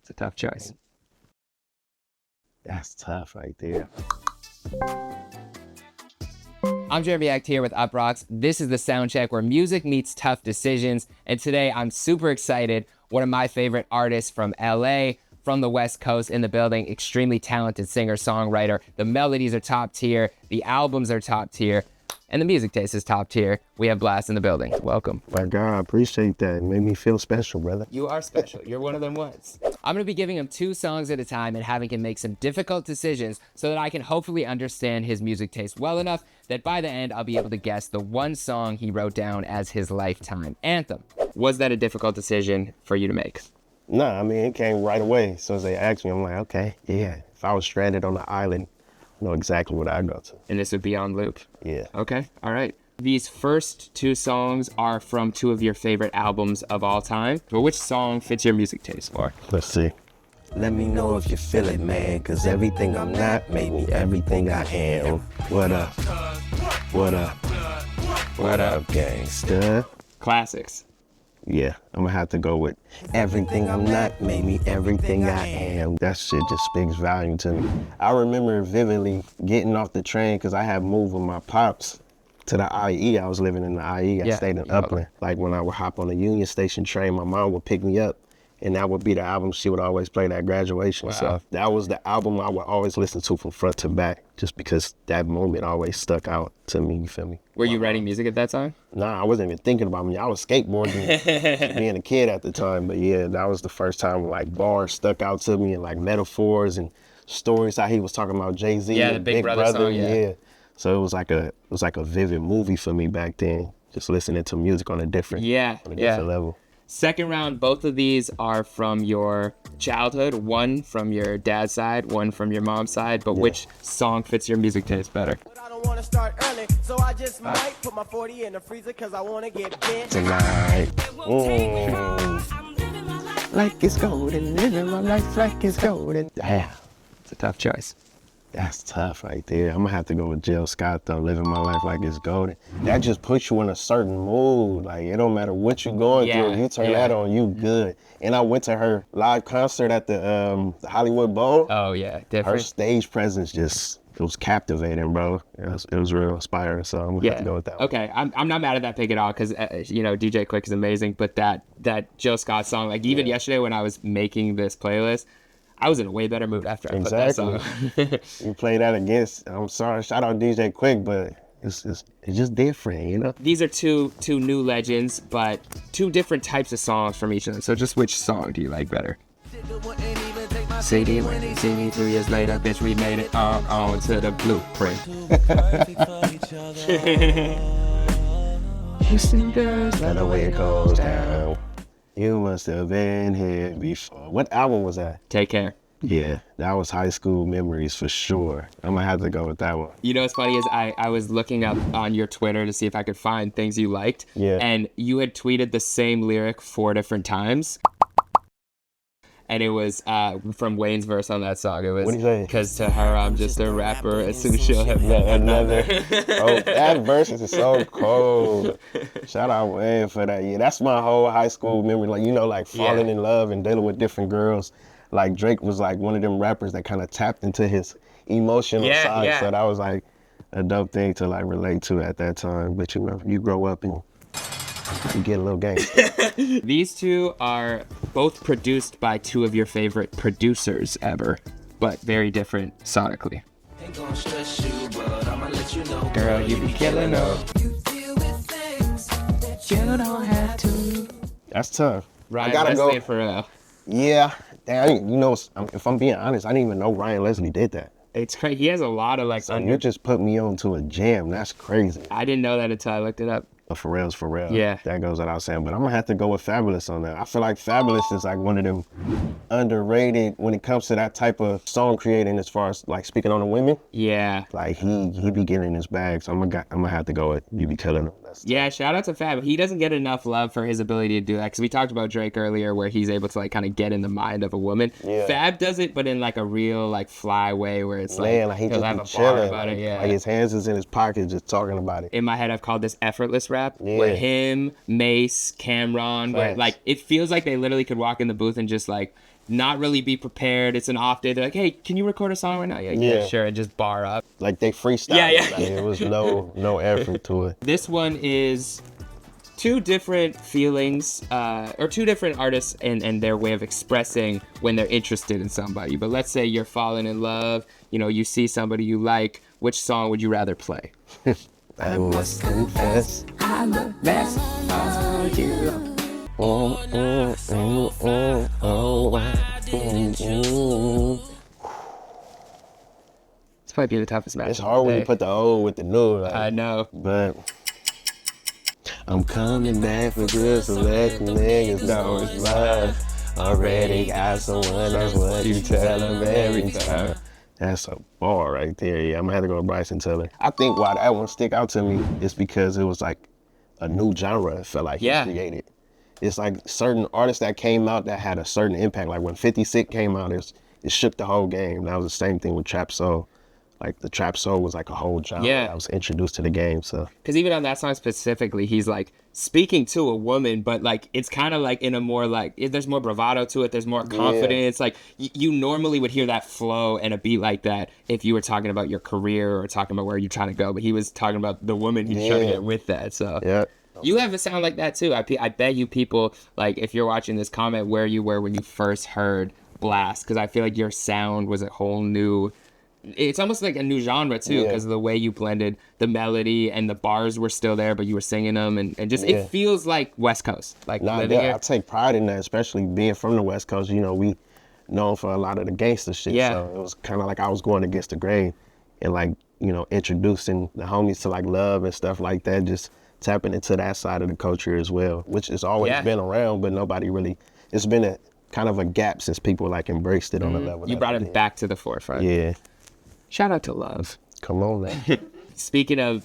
It's a tough choice. That's tough right there. I'm Jeremy Hecht here with Uprocks. This is the sound check where music meets tough decisions. And today I'm super excited. One of my favorite artists from LA, from the West Coast in the building, extremely talented singer-songwriter. The melodies are top tier, the albums are top tier, and the music taste is top tier. We have Blxst in the building. Welcome. My God, I appreciate that. It made me feel special, brother. You are special. You're one of them ones. I'm going to be giving him 2 songs at a time and having him make some difficult decisions so that I can hopefully understand his music taste well enough that by the end I'll be able to guess the one song he wrote down as his lifetime anthem. Was that a difficult decision for you to make? Nah, I mean, it came right away. As soon as they asked me, I'm like, okay, yeah. If I was stranded on the island, I know exactly what I'd go to. And this would be on loop? Yeah. Okay, all right. These first 2 songs are from 2 of your favorite albums of all time. But which song fits your music taste more? Let's see. Let me know if you feel it, man, cause everything I'm not made me everything I am. What up? What up? What up, gangsta? Classics. Yeah, I'm gonna have to go with everything I'm not made me everything I am. That shit just speaks volume to me. I remember vividly getting off the train because I had moved with my pops to the IE. I was living in the IE. I stayed in Upland. Like when I would hop on the Union Station train, my mom would pick me up and that would be the album she would always play at graduation. Wow. So that was the album I would always listen to from front to back just because that moment always stuck out to me, you feel me? Were you writing music at that time? Nah, I wasn't even thinking about me. I was skateboarding, being a kid at the time. But yeah, that was the first time like bars stuck out to me and like metaphors and stories, how he was talking about Jay-Z. Yeah, the Big Brother song, yeah. So it was like a vivid movie for me back then, just listening to music on a different level. Second round, both of these are from your childhood. One from your dad's side, one from your mom's side. But which song fits your music taste better? I don't want to start early, so I just might put my 40 in the freezer because I want to get bent tonight. Like it's golden, living my life like it's golden. Damn, it's a tough choice. That's tough right there. I'm gonna have to go with Jill Scott though, living my life like it's golden. That just puts you in a certain mood. Like it don't matter what you're going through, if you turn that on, you good. And I went to her live concert at the Hollywood Bowl. Oh yeah, different. Her stage presence it was captivating, bro. It was real inspiring, so I'm gonna have to go with that one. Okay, I'm not mad at that pick at all because DJ Quik is amazing, but that Jill Scott song, like even yesterday when I was making this playlist, I was in a way better mood after I put that song. You play that against, I'm sorry, shout out DJ Quik, but it's just different, you know? These are two new legends, but 2 different types of songs from each of them. So just which song do you like better? CD when they see me 2 years later, bitch, we made it on to the blueprint. Houston girls, let the way it goes down. You must have been here before. What album was that? Take Care. Yeah, that was high school memories for sure. I'm gonna have to go with that one. You know what's funny is I was looking up on your Twitter to see if I could find things you liked. Yeah. And you had tweeted the same lyric 4 different times. And it was from Wayne's verse on that song. It was, what do you say? Because to her, I'm just a rapper. As soon as she'll have another. Oh, that verse is so cold. Shout out Wayne for that. Yeah, that's my whole high school memory. Like, like falling in love and dealing with different girls. Like Drake was like one of them rappers that kind of tapped into his emotional side. Yeah. So that was like a dope thing to like relate to at that time. But you grow up and you get a little gangster. These 2 are both produced by 2 of your favorite producers ever, but very different sonically. Girl, you be killing them. You don't have to. That's tough. Ryan Leslie for real. Yeah. If I'm being honest, I didn't even know Ryan Leslie did that. It's crazy. He has a lot of like. So you just put me on to a jam. That's crazy. I didn't know that until I looked it up. Pharrell's Pharrell. Yeah. That goes without saying. But I'm going to have to go with Fabolous on that. I feel like Fabolous is like one of them underrated when it comes to that type of song creating as far as like speaking on the women. Yeah. Like he be getting in his bag. So I'm gonna have to go with You Be Killing Him. Yeah, shout out to Fab. He doesn't get enough love for his ability to do that because we talked about Drake earlier where he's able to like kind of get in the mind of a woman. Yeah. Fab does it, but in like a real like fly way where it's like he just have be a chilling. bar about it. Yeah. Like his hands is in his pocket just talking about it. In my head, I've called this effortless rap where him, Mace, Cameron, where like it feels like they literally could walk in the booth and just like not really be prepared. It's an off day. They're like, hey, can you record a song right now? Yeah, sure. And just bar up. Like they freestyle. Yeah. Like, it was no effort to it. This one is two different feelings, or two different artists and their way of expressing when they're interested in somebody. But let's say you're falling in love, you see somebody you like. Which song would you rather play? I must confess, I'm the best for you. This might be the toughest match. It's hard when you put the old with the new. Like, I know. But I'm coming back for good, so let the niggas know it's love. Already got someone, that's what you tell them every time. That's a bar right there. Yeah, I'm gonna have to go with Bryson Tiller. I think why that one stick out to me is because it was like a new genre. It felt like he created. It's like certain artists that came out that had a certain impact. Like when 50 Cent came out, it shook the whole game. That was the same thing with Trap Soul. Like the Trap Soul was like a whole genre. I was introduced to the game, so. Because even on that song specifically, he's like speaking to a woman, but like it's kind of like in a more like, there's more bravado to it. There's more confidence. Like you normally would hear that flow and a beat like that if you were talking about your career or talking about where you're trying to go. But he was talking about the woman he's trying to get with that. So you have a sound like that too. I bet you people, like if you're watching this, comment where you were when you first heard Blxst, because I feel like your sound was a whole new. It's almost like a new genre too, because of the way you blended the melody and the bars were still there, but you were singing them, and just it feels like West Coast. Like living here. I take pride in that, especially being from the West Coast. We known for a lot of the gangster shit. So it was kind of like I was going against the grain, and like introducing the homies to like love and stuff like that. Just tapping into that side of the culture as well, which has always been around, but nobody really. It's been a kind of a gap since people like embraced it on the level. You brought it back to the forefront. Yeah. Shout out to Love. Come on, man. Speaking of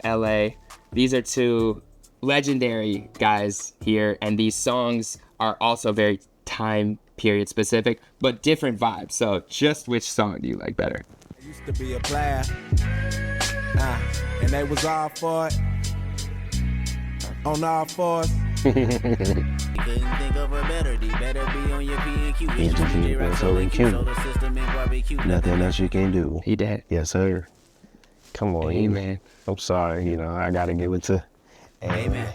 LA, these are two legendary guys here, and these songs are also very time period specific, but different vibes. So just which song do you like better? I used to be a player, and they was all for it, on all fours. Couldn't think of a better, D better be on your P&Q. Nothing else you can do. He did. Yes, sir. Come on, Amen. I'm sorry, I gotta give it to. Amen.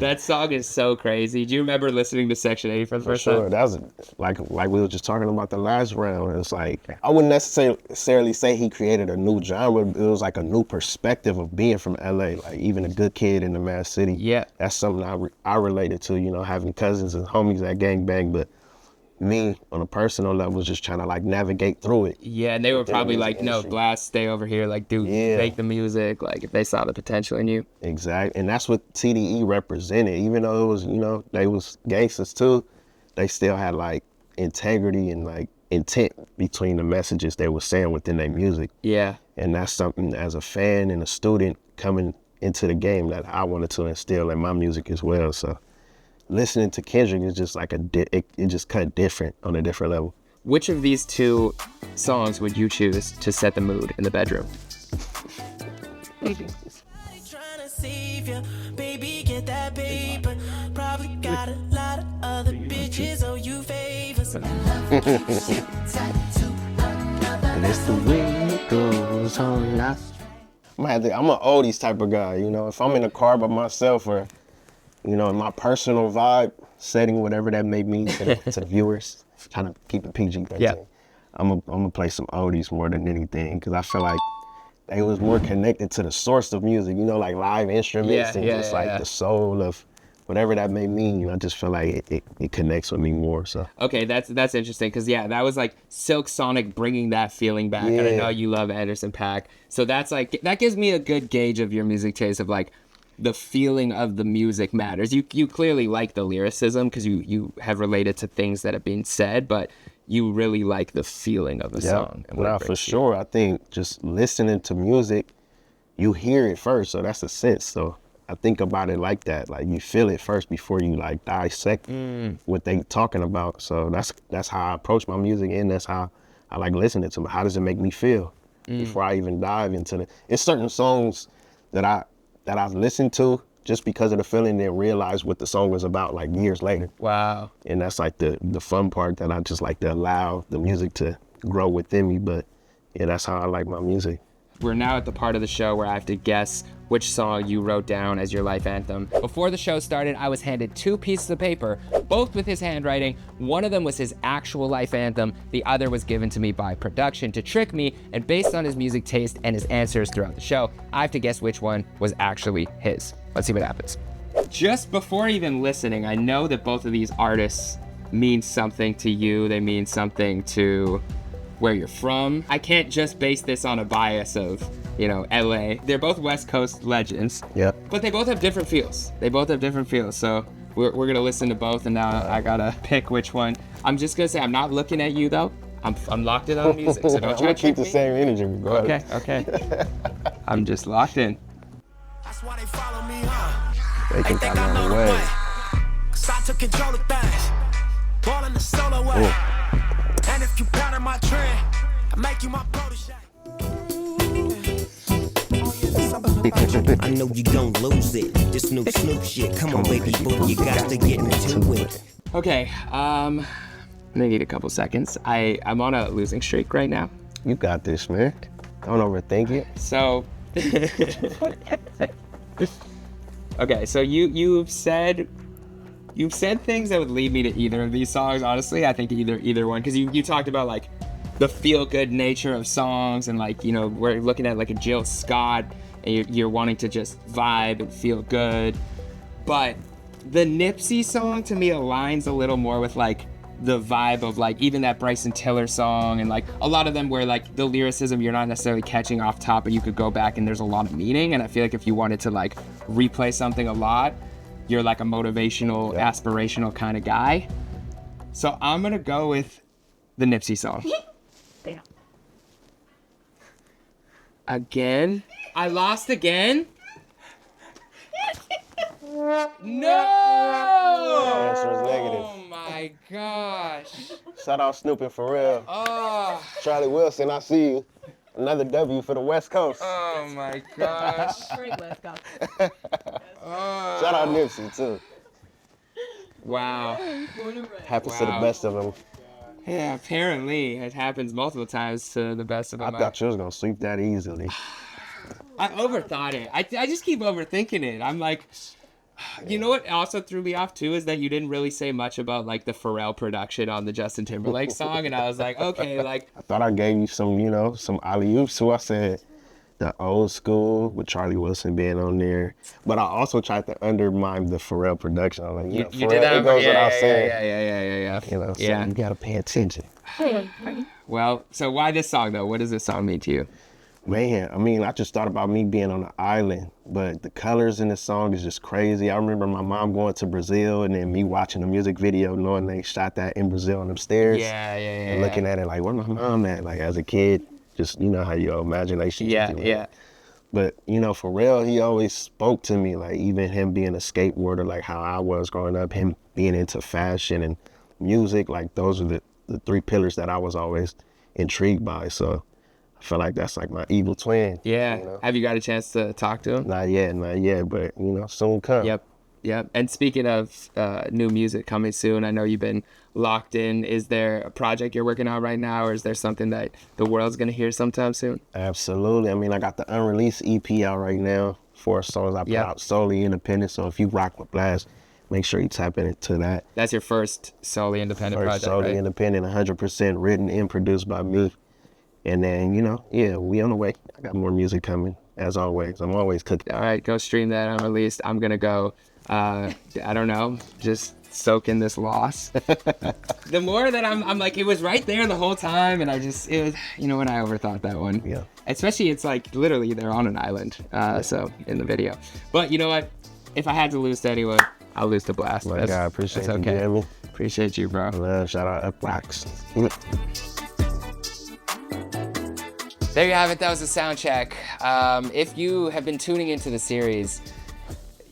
That song is so crazy. Do you remember listening to Section 80 for the first time? That was like we were just talking about the last round. It's like I wouldn't necessarily say he created a new genre. It was like a new perspective of being from LA. Like even a good kid in the mad city. Yeah, that's something I related to. Having cousins and homies that gang bang, but me on a personal level was just trying to like navigate through it. Yeah, and they were probably like, no, Blxst, stay over here. Like, dude, make the music. Like, if they saw the potential in you. Exactly, and that's what TDE represented. Even though it was, they was gangsters too, they still had like integrity and like intent between the messages they were saying within their music. Yeah. And that's something as a fan and a student coming into the game that I wanted to instill in my music as well. So listening to Kendrick is just like it just cut different on a different level. Which of these two songs would you choose to set the mood in the bedroom? Baby, get that paper. Probably got a lot of other bitches owe you favors. And it's the way it goes on. I'm an oldies type of guy, If I'm in a car by myself or in my personal vibe setting, whatever that may mean to the viewers, trying to keep it PG-13. Yeah. I'm gonna play some oldies more than anything because I feel like they was more connected to the source of music, like live instruments and just the soul of whatever that may mean. I just feel like it connects with me more. So okay, that's interesting because that was like Silk Sonic bringing that feeling back, and I know you love Anderson .Paak, so that's like that gives me a good gauge of your music taste of like. The feeling of the music matters. You clearly like the lyricism because you have related to things that have been said, but you really like the feeling of the song. Well, for sure. I think just listening to music, you hear it first, so that's a sense. So I think about it like that. Like you feel it first before you like dissect what they talking about. So that's how I approach my music, and that's how I like listening to it. How does it make me feel before I even dive into it? It's certain songs that I've listened to just because of the feeling, then realize what the song was about like years later. Wow. And that's like the fun part that I just like to allow the music to grow within me. But yeah, that's how I like my music. We're now at the part of the show where I have to guess which song you wrote down as your life anthem. Before the show started, I was handed 2 pieces of paper, both with his handwriting. One of them was his actual life anthem. The other was given to me by production to trick me, and based on his music taste and his answers throughout the show, I have to guess which one was actually his. Let's see what happens. Just before even listening, I know that both of these artists mean something to you. They mean something to where you're from. I can't just base this on a bias of, LA. They're both West Coast legends. Yep. But they both have different feels. So we're gonna listen to both, and now I gotta pick which one. I'm just gonna say I'm not looking at you though. I'm locked in on music, so don't try to keep trick the me. same energy regardless. Okay. I'm just locked in. That's why they follow me, huh? They think I know the way. Cause I took control of things. Ball in the solo way. And if you pattern my trend, I make you my protege. I know you gon' lose it. This new Snoop shit. Come on, baby boo, you got to get into it. Okay, I'm gonna need a couple seconds. I'm on a losing streak right now. You got this, man. Don't overthink it. So, okay, so you've said things that would lead me to either of these songs. Honestly, I think either one, because you talked about like the feel-good nature of songs, and like we're looking at like a Jill Scott, and you're wanting to just vibe and feel good. But the Nipsey song to me aligns a little more with like the vibe of like even that Bryson Tiller song, and like a lot of them where like the lyricism you're not necessarily catching off top, but you could go back and there's a lot of meaning. And I feel like if you wanted to like replay something a lot, you're like a motivational, aspirational kind of guy. So I'm gonna go with the Nipsey song. Damn. Again? I lost again? No! Answer is negative. Oh my gosh. Shout out Snoop and Pharrell. Oh, Charlie Wilson, I see you. Another W for the West Coast. oh my gosh. Straight West Coast. Shout out Nipsey too. Wow. Happens to the Wow. best of them. Yeah, apparently it happens multiple times to the best of I them. thought you was gonna sweep that easily. I overthought it. I just keep overthinking it. I'm like, you know what also threw me off too is that you didn't really say much about like the Pharrell production on the Justin Timberlake song, and I was like, okay, like I thought I gave you some, some alley-oops. So I said the old school with Charlie Wilson being on there. But I also tried to undermine the Pharrell production. I was like, you Pharrell, did that. it goes without Yeah. saying. So Yeah. you gotta pay attention. Well, so why this song though? What does this song mean to you? Man, I mean, I just thought about me being on an island, but the colors in the song is just crazy. I remember my mom going to Brazil and then me watching the music video, knowing they shot that in Brazil on them stairs. And looking at it like, where my mom at? Like as a kid, just, how your imagination. Yeah, just do it. yeah. But, Pharrell, he always spoke to me, like even him being a skateboarder, like how I was growing up, him being into fashion and music, like those are the 3 pillars that I was always intrigued by. So I feel like that's like my evil twin. Yeah. Have you got a chance to talk to him? Not yet, but soon come. Yep. And speaking of new music coming soon, I know you've been locked in. Is there a project you're working on right now, or is there something that the world's gonna hear sometime soon? Absolutely. I mean, I got the unreleased EP out right now. 4 songs I put out solely independent. So if you rock with Blxst, make sure you tap into that. That's your first solely independent project, solely right? independent, 100% written and produced by me. And then, we on the way. I got more music coming, as always. I'm always cooking. All right, go stream that unreleased. I'm gonna go, I don't know, just soak in this loss. The more that I'm like, it was right there the whole time, and it was, when I overthought that one. Yeah. Especially, it's like literally they're on an island, so in the video. But you know what? If I had to lose to anyone, I'll lose to Blxst. My God, appreciate that's you, okay. Jeremy. Appreciate you, bro. Love, shout out Blxst. There you have it. That was a sound check. If you have been tuning into the series,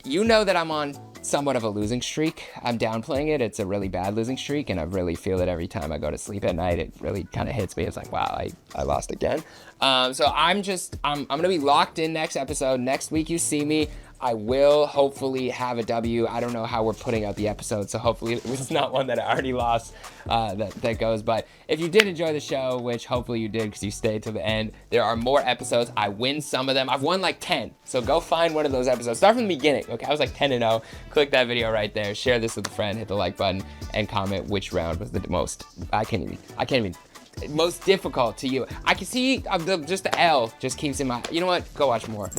you know that I'm on somewhat of a losing streak. I'm downplaying it. It's a really bad losing streak, and I really feel it every time I go to sleep at night. It really kind of hits me. It's like, wow, I lost again. So I'm gonna be locked in next episode. Next week you see me. I will hopefully have a W. I don't know how we're putting out the episode, so hopefully it's not one that I already lost that goes. But if you did enjoy the show, which hopefully you did because you stayed to the end, there are more episodes. I win some of them. I've won like 10, so go find one of those episodes. Start from the beginning, okay? I was like 10-0. Click that video right there. Share this with a friend. Hit the like button and comment which round was the most. I can't even. Most difficult to you. I can see just the L just keeps in my. You know what? Go watch more.